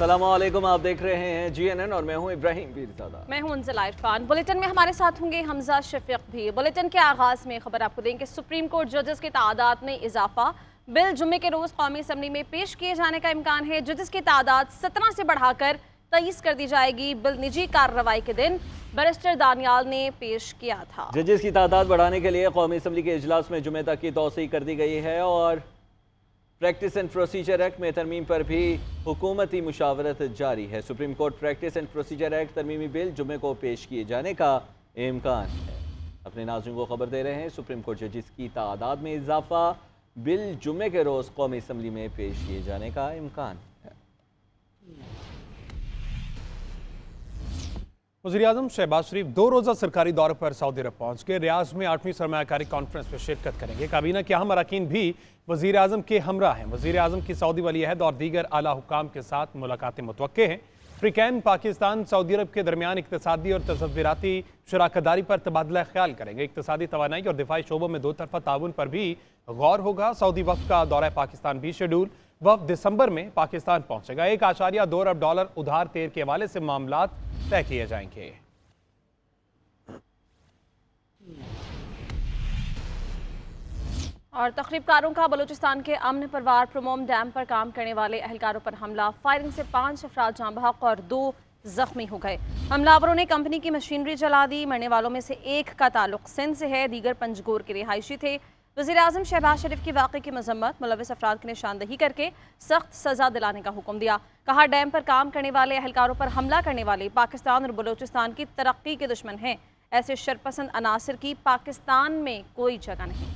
अस्सलामुअलैकुम, आप देख रहे हैं GNN और मैं हूं इब्राहिम पीरज़ादा। मैं हूं अंजला इरफान। बुलेटिन में हमारे साथ होंगे हमजा शफीक भी। बुलेटिन के आगाज में खबर आपको देंगे, सुप्रीम कोर्ट जजेस की तादाद में इजाफा। बिल जुम्मे के रोज कौमी असम्बली में पेश किए जाने का इम्कान है। जजेस की तादाद 17 से बढ़ाकर 23 कर दी जाएगी। बिल निजी कार्रवाई के दिन बैरिस्टर दानियाल ने पेश किया था। जजेस की तादाद बढ़ाने के लिए कौमी असम्बली के इजलास में जुमे तक की तौसीह कर दी गई है और प्रैक्टिस एंड प्रोसीजर एक्ट में तरमीम पर भी हुकूमती मुशावरत जारी है। Supreme court practice and procedure act तरमीमी बिल जुमे को पेश किए जाने का इम्कान है। अपने नाज़रीन को खबर दे रहे हैं, सुप्रीम कोर्ट जजेस की तादाद में इजाफा, बिल जुमे के रोज़ कौमी असम्बली में पेश किए जाने का इम्कान है। वज़ीर-ए-आज़म शहबाज शरीफ 2 रोज़ा सरकारी दौरे पर सऊदी अरब पहुँच के रियाज में 8वीं सरमायाकारी कॉन्फ्रेंस में शिरकत करेंगे। काबीना के अहम अरकान भी वज़ीर-ए-आज़म के हमरा हैं। वज़ीर-ए-आज़म की सऊदी वली अहद और दीगर आला हुक्काम के साथ मुलाकातें मुतवक्के हैं। फ्रीकैन पाकिस्तान सऊदी अरब के दरमियान इक़्तिसादी और तसव्वुराती शराकतदारी पर तबादला ख्याल करेंगे। इक़्तिसादी तवानाई और दिफाई शोबों में 2 तरफ़ा ताउन पर भी गौर होगा। सऊदी वफ़द का दौरा पाकिस्तान भी शेड्यूल। वफ़द दिसंबर में पाकिस्तान पहुँचेगा। $1.2 अरब उधार तेल के हवाले से मामला तय किए जाएंगे। और तखरीबकारों का बलूचिस्तान के अमन परवार प्रोमोम डैम पर काम करने वाले अहलकारों पर हमला। फायरिंग से 5 अफराद जाँ बहक और 2 जख्मी हो गए। हमलावरों ने कंपनी की मशीनरी जला दी। मरने वालों में से एक का ताल्लुक सिंध से है, दीगर पंजगोर के रिहायशी थे। वज़ीर-ए-आज़म शहबाज शरीफ की वाक़े की मजम्मत, मुलव्विस अफराद की निशानदही करके सख्त सज़ा दिलाने का हुक्म दिया। कहा, डैम पर काम करने वाले अहलकारों पर हमला करने वाले पाकिस्तान और बलूचिस्तान की तरक्की के दुश्मन हैं। ऐसे शरपसंद अनासर की पाकिस्तान में कोई जगह नहीं।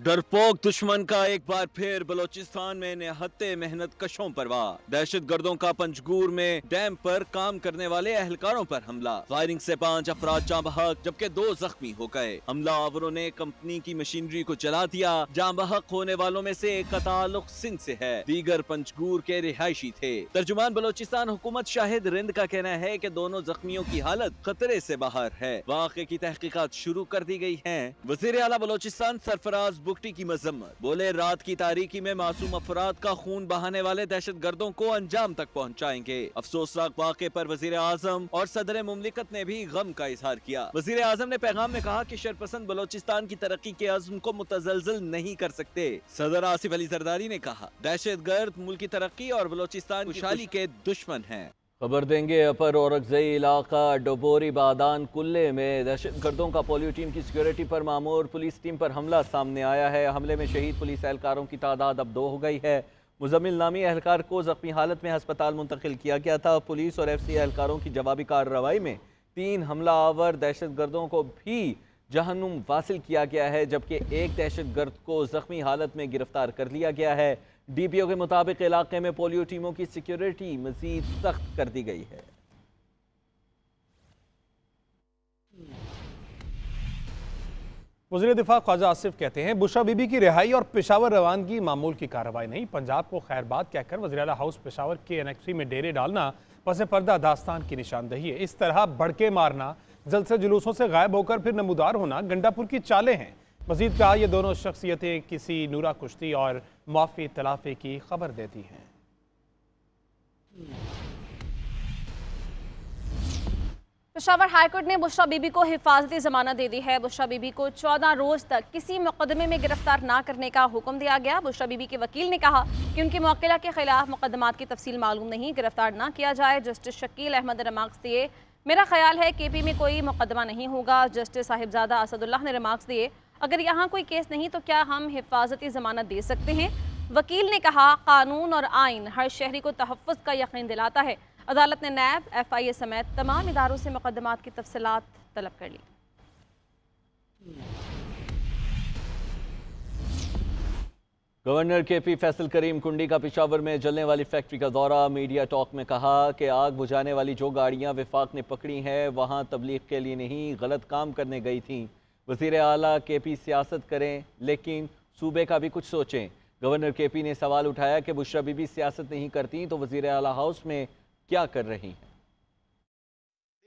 डरपोक दुश्मन का एक बार फिर बलोचिस्तान में निहत्ते मेहनत कशों पर वार। दहशत गर्दों का पंजगूर में डैम पर काम करने वाले अहलकारों पर हमला। फायरिंग से 5 अफराद जाँ बहक जबकि 2 जख्मी हो गए। हमलावरों ने कंपनी की मशीनरी को जला दिया। जाँ बहक होने वालों में से एक का ताल्लुक सिंध से है, दीगर पंजगूर के रिहायशी थे। तर्जुमान बलोचिस्तान हुकूमत शाहिद रिंद का कहना है कि दोनों जख्मियों की हालत खतरे से बाहर है। वाक़े की तहकीकात शुरू कर दी गई है। वज़ीर आला बलोचिस्तान सरफराज बुगटी की मजम्मत, बोले रात की तारीकी में मासूम अफराद का खून बहाने वाले दहशत गर्दों को अंजाम तक पहुँचाएंगे। अफसोसनाक वाक़े पर वज़ीर आज़म और सदर मुमलिकत ने भी गम का इजहार किया। वज़ीर आज़म ने पैगाम में कहा कि शरपसंद बलोचिस्तान की तरक्की के अज़्म को मुतज़लज़ल नहीं कर सकते। सदर आसिफ अली जरदारी ने कहा, दहशत गर्द मुल्क की तरक्की और बलोचिस्तान की खुशहाली के दुश्मन हैं। खबर देंगे, अपर औरकजई इलाका डोबोरी बादान कुल्ले में दहशत गर्दों का पोलियो टीम की सिक्योरिटी पर मामूर पुलिस टीम पर हमला सामने आया है। हमले में शहीद पुलिस एहलकारों की तादाद अब 2 हो गई है। मुजम्मिल नामी एहलकार को जख्मी हालत में अस्पताल मुंतकिल किया गया था। पुलिस और FC एहलकारों की जवाबी कार्रवाई में 3 हमलावर दहशत गर्दों को भी जहन्नुम वासिल किया गया है, जबकि एक दहशत गर्द को जख्मी हालत में गिरफ्तार कर लिया गया है। DPO के मुताबिक इलाके में पोलियो टीमों की सिक्योरिटी मजीद सख्त कर दी गई है। वज़ीर दिफा ख्वाजा आसिफ कहते हैं, बुशरा बीबी की रिहाई और पेशावर रवानगी मामूल की कार्रवाई नहीं। पंजाब को खैरबाद कहकर वज़ीर आला हाउस पेशावर के एनेक्सी में डेरे डालना पस पर्दा दास्तान की निशानदही है। इस तरह भड़के मारना, जलसे जुलूसों से गायब होकर फिर नमूदार होना गंडापुर की चालें हैं। मजीद कहा, ये दोनों शख्सियतें किसी नूरा कुश्ती और माफी तलाफे की खबर देती हैं। पेशावर हाईकोर्ट ने बुशरा बीबी को हिफाजती जमानत दे दी है। बुशरा बीबी को 14 रोज तक किसी मुकदमे में गिरफ्तार ना करने का हुक्म दिया गया। बुशरा बीबी के वकील ने कहा कि उनकी मौकिला के खिलाफ मुकदमात की तफसील मालूम नहीं, गिरफ्तार ना किया जाए। जस्टिस शकील अहमद ने रिमार्क्स दिए, मेरा ख्याल है KP में कोई मुकदमा नहीं होगा। जस्टिस साहिबजादा असदुल्लाह ने रिमार्क्स दिए, अगर यहाँ कोई केस नहीं तो क्या हम हिफाजती जमानत दे सकते हैं। वकील ने कहा, कानून और आइन हर शहरी को तहफ़्फ़ुज़ का यकीन दिलाता है। अदालत ने नैब, FIA समेत तमाम इदारों से मुकदमात की तफसीलात तलब कर ली। गवर्नर KP फैसल करीम कुंडी का पेशावर में जलने वाली फैक्ट्री का दौरा। मीडिया टॉक में कहा कि आग बुझाने वाली जो गाड़ियां विफाक ने पकड़ी हैं वहां तबलीग के लिए नहीं, गलत काम करने गई थीं। वज़ीर आला KP सियासत करें लेकिन सूबे का भी कुछ सोचें। गवर्नर KP ने सवाल उठाया कि बुशरा बीबी सियासत नहीं करती तो वज़ीर आला हाउस में क्या कर रही हैं।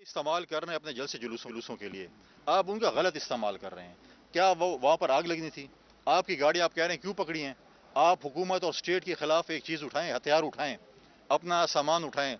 इस्तेमाल कर रहे हैं अपने जलसे जुलूसों के लिए, आप उनका गलत इस्तेमाल कर रहे हैं। क्या वो वहाँ पर आग लगनी थी? आपकी गाड़ी आप कह रहे हैं क्यों पकड़ी हैं? आप हुकूमत और स्टेट के खिलाफ एक चीज़ उठाएं, हथियार उठाएं, अपना सामान उठाएं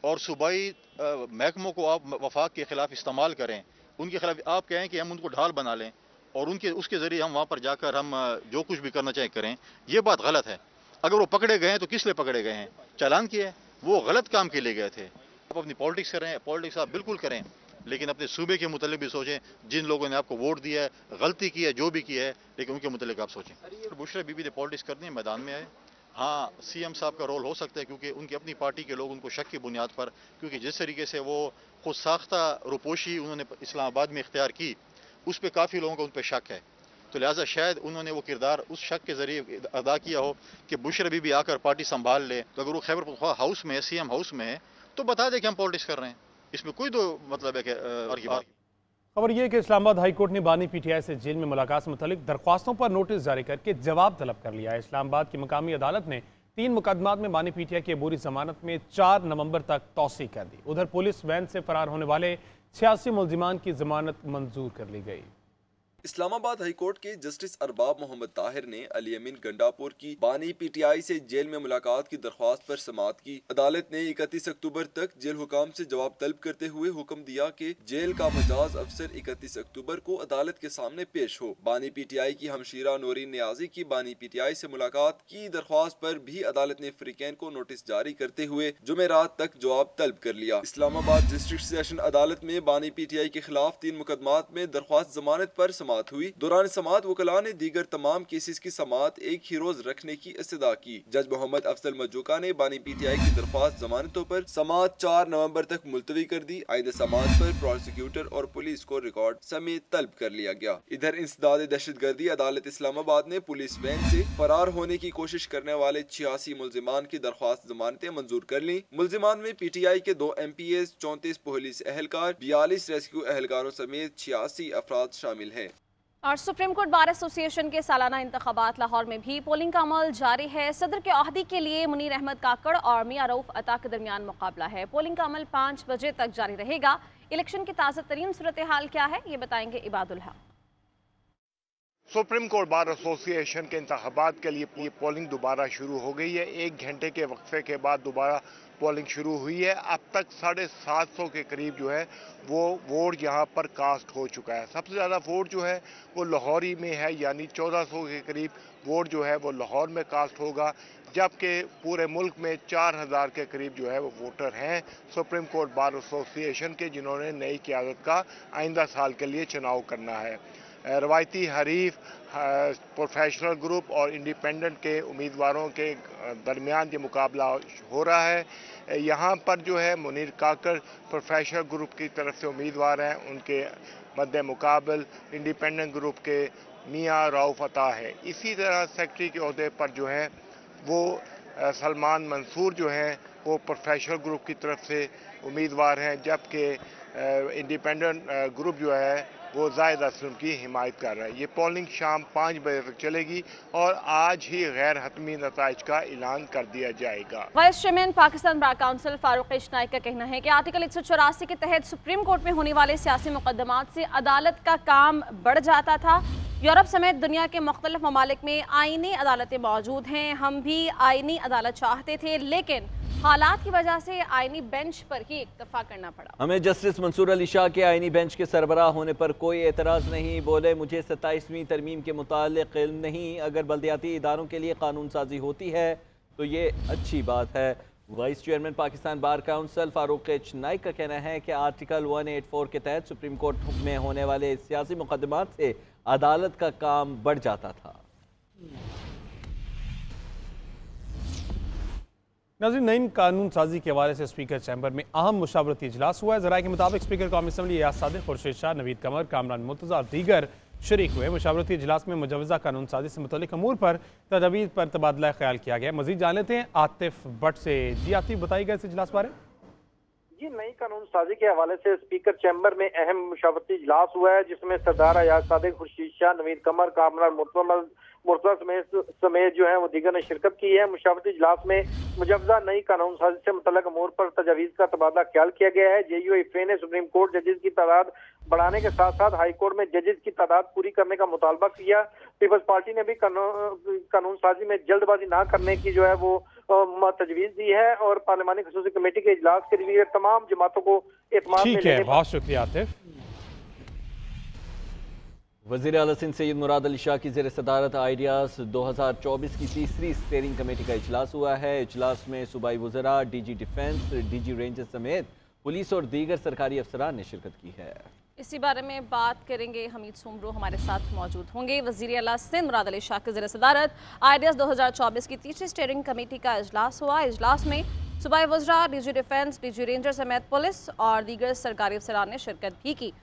और सूबाई महकमों को आप वफाक के खिलाफ इस्तेमाल करें, उनके खिलाफ आप कहें कि हम उनको ढाल बना लें और उसके ज़रिए हम वहाँ पर जाकर हम जो कुछ भी करना चाहें करें। ये बात गलत है। अगर वो पकड़े गए हैं तो किस लिए पकड़े गए हैं? चालान किया है, वो गलत काम के लिए गए थे। आप अपनी पॉलिटिक्स करें, पॉलिटिक्स आप बिल्कुल करें, लेकिन अपने सूबे के मुतालिक भी सोचें। जिन लोगों ने आपको वोट दिया है, गलती की है, जो भी की है, लेकिन उनके मुतालिक आप सोचें। बुशरा बीबी ने पॉलिटिक्स करनी है, मैदान में आए। हाँ, सीएम साहब का रोल हो सकता है क्योंकि उनकी अपनी पार्टी के लोग उनको शक की बुनियाद पर, क्योंकि जिस तरीके से वो खुद साख्ता रुपोशी उन्होंने इस्लामाबाद में इख्तियार की, उस पर काफ़ी लोगों का उन पर शक है। तो लिहाजा शायद उन्होंने वो किरदार उस शक के जरिए अदा किया हो कि बुशरा बीबी आकर पार्टी संभाल ले। तो अगर वो खैबर पख्तूनख्वा हाउस में है, सीएम हाउस में है, तो बता दे कि हम पॉलिटिक्स कर रहे हैं। इसमें कोई तो मतलब है कि और की बात। खबर यह है कि इस्लामाबाद हाई कोर्ट ने बानी पीटीआई से जेल में मुलाकात से मुतालिक दरख्वास्तों पर नोटिस जारी करके जवाब तलब कर लिया है। इस्लामाबाद की मकामी अदालत ने 3 मुकदमात में बानी पीटीआई की अबूरी जमानत में 4 नवंबर तक तौसी कर दी। उधर पुलिस वैन से फरार होने वाले 86 मुलजिमान की जमानत मंजूर कर ली गई। इस्लामाबाद हाई कोर्ट के जस्टिस अरबाब मोहम्मद ताहिर ने अली अमीन गंडापुर की बानी पीटीआई से जेल में मुलाकात की दरख्वास्त पर समाअत की। अदालत ने 31 अक्टूबर तक जेल हुकाम से जवाब तलब करते हुए हुक्म दिया कि जेल का मजाज अफसर 31 अक्टूबर को अदालत के सामने पेश हो। बानी पीटीआई की हमशीरा नूरीन नियाजी की बानी पीटीआई से मुलाकात की दरख्वास्त पर भी अदालत ने फ्रीकैन को नोटिस जारी करते हुए जुमेरात तक जवाब तलब कर लिया। इस्लामाबाद डिस्ट्रिक्ट सेशन अदालत में बानी पीटीआई के खिलाफ 3 मुकदमात में दरख्वास्त जमानत पर समाअत हुई। दौरान समाअत वकला ने दीगर तमाम केसेस की समाअत एक ही रोज रखने की इस्तदा की। जज मोहम्मद अफजल मजूका ने बानी पीटीआई की दरख्वास्त जमानतों पर समाअत 4 नवंबर तक मुलतवी कर दी। आइंदा समाअत पर प्रोसिक्यूटर और पुलिस को रिकॉर्ड समेत तलब कर लिया गया। इधर इंसदाद दहशतगर्दी अदालत इस्लामाबाद ने पुलिस वैन से फरार होने की कोशिश करने वाले 86 मुलजिमान की दरख्वास्त जमानतें मंजूर कर ली। मुलजिमान में पीटीआई के 2 MPs, 34 पुलिस एहलकार, 42 रेस्क्यू एहलकारों समेत 86 अफराद शामिल हैं। और सुप्रीम कोर्ट बार एसोसिएशन के सालाना इंतखाबात लाहौर में भी पोलिंग का अमल जारी है। सदर के ओहदे के लिए मुनीर अहमद काकड़ और मियां रऊफ अता के दरमियान मुकाबला है। पोलिंग का अमल 5 बजे तक जारी रहेगा। इलेक्शन की ताज़ा तरीन सूरत हाल क्या है, ये बताएंगे इबादुल हक। सुप्रीम कोर्ट बार एसोसिएशन के इंतखाबात के लिए पोलिंग दोबारा शुरू हो गई है। 1 घंटे के वक्फे के बाद दोबारा पोलिंग शुरू हुई है। अब तक 750 के करीब जो है वो वोट यहाँ पर कास्ट हो चुका है। सबसे ज़्यादा वोट जो है वो लाहौरी में है, यानी 1400 के करीब वोट जो है वो लाहौर में कास्ट होगा, जबकि पूरे मुल्क में 4000 के करीब जो है वो वोटर हैं सुप्रीम कोर्ट बार एसोसिएशन के, जिन्होंने नई क़यादत का आइंदा साल के लिए चुनाव करना है। रवायती हरीफ, प्रोफेशनल ग्रुप और इंडिपेंडेंट के उम्मीदवारों के दरमियान ये मुकाबला हो रहा है। यहाँ पर जो है मुनीर काकड़ प्रोफेशनल ग्रुप की तरफ से उम्मीदवार हैं, उनके मद्दे मुकाबल इंडिपेंडेंट ग्रुप के मियां रऊफ अता है। इसी तरह सेक्रेटरी के ओहदे पर जो है वो सलमान मंसूर जो हैं वो प्रोफेशनल ग्रुप की तरफ से उम्मीदवार हैं, जबकि इंडिपेंडेंट ग्रुप जो है वो जायद असलम की हिमायत कर रहा है। ये पोलिंग शाम 5 बजे तक चलेगी और आज ही गैर हतमी नताइज का ऐलान कर दिया जाएगा। Vice chairman Pakistan bar council Farooq इशनाई का कहना है कि आर्टिकल 184 के तहत सुप्रीम कोर्ट में होने वाले सियासी मुकदमात से अदालत का काम बढ़ जाता था। यूरोप समेत दुनिया के मुख्तलिफ ममालिक में आईनी अदालतें मौजूद हैं। हम भी आईनी अदालत चाहते थे, लेकिन हालात की वजह से आईनी बेंच पर ही इक्तफा करना पड़ा। हमें जस्टिस मंसूर अली शाह के आईनी बेंच के सरबराह होने पर कोई एतराज़ नहीं। बोले, मुझे 27वीं तरमीम के मुतालिक इल्म नहीं। अगर बल्दियाती इदारों के लिए कानून साजी होती है तो ये अच्छी बात है। Vice chairman Pakistan bar council Farooq इशनाई का कहना है कि आर्टिकल 184 के तहत सुप्रीम कोर्ट में होने वाले सियासी मुकदमात से अदालत का काम बढ़ जाता था। नाज़रीन, नई कानून साजी के हवाले से स्पीकर चैम्बर में अहम मुशावरती इजलास हुआ है। ज़राए के मुताबिक स्पीकर कौमी असम्बली याद सादिक, खुर्शीद शाह, नवीद कमर, कामरान मुर्तज़ा और दीगर शरीक हुए। मुशावरती इजलास में मुजवज़ा कानून साजी से मुतल्लिक़ अमूर पर तजवीज़ पर तबादला ख्याल किया गया। मज़ीद जान लेते हैं आतिफ भट्ट से। जी आतिफ, बताइएगा इस इजलास बारे। जी, नई कानून साजी के हवाले से स्पीकर चैम्बर में अहम मुशावरती इजलास हुआ है, जिसमें सरदार अयाज सादिक, खुर्शीद शाह, नवीद कमर, कामरान मुर्तजा समेत जो है वो दीगर ने शिरकत की है। मुशावरती इजलास में मुजवजा नई कानून साजी से मुतल्लक अमूर पर तजावीज़ का तबादला ख्याल किया गया है। JUIFA ने सुप्रीम कोर्ट जजेस की तादाद बढ़ाने के साथ साथ हाई कोर्ट में जजेस की तादाद पूरी करने का मुतालबा किया। पीपल्स पार्टी ने भी कानून साजी में जल्दबाजी ना करने की जो है वो तजवीज़ दी है और पार्लिमानी खसूसी कमेटी के इजलास के लिए तमाम जमातों को एतमाद में ठीक है, बहुत शुक्रिया आतिफ। वज़ीर आला सिंध सैयद मुराद अली शाह की ज़ेर सदारत आइडियाज़ 2024 की तीसरी स्टीयरिंग कमेटी का इजलास हुआ है। इजलास में सूबाई वज़रा, DG डिफेंस, DG रेंजर समेत पुलिस और दीगर सरकारी अफसरान ने शिरकत की है। इसी बारे में बात करेंगे, हमीद सुमरू हमारे साथ मौजूद होंगे। वज़ीर आला सिंध मुराद अली शाह की ज़ेर सदारत आइडियाज़ 2024 की तीसरी स्टीयरिंग कमेटी का इजलास हुआ। इजलास में सूबाई वज़रा, DG डिफेंस, DG रेंजर समेत पुलिस और दीगर सरकारी अफसरान ने शिरकत भी की।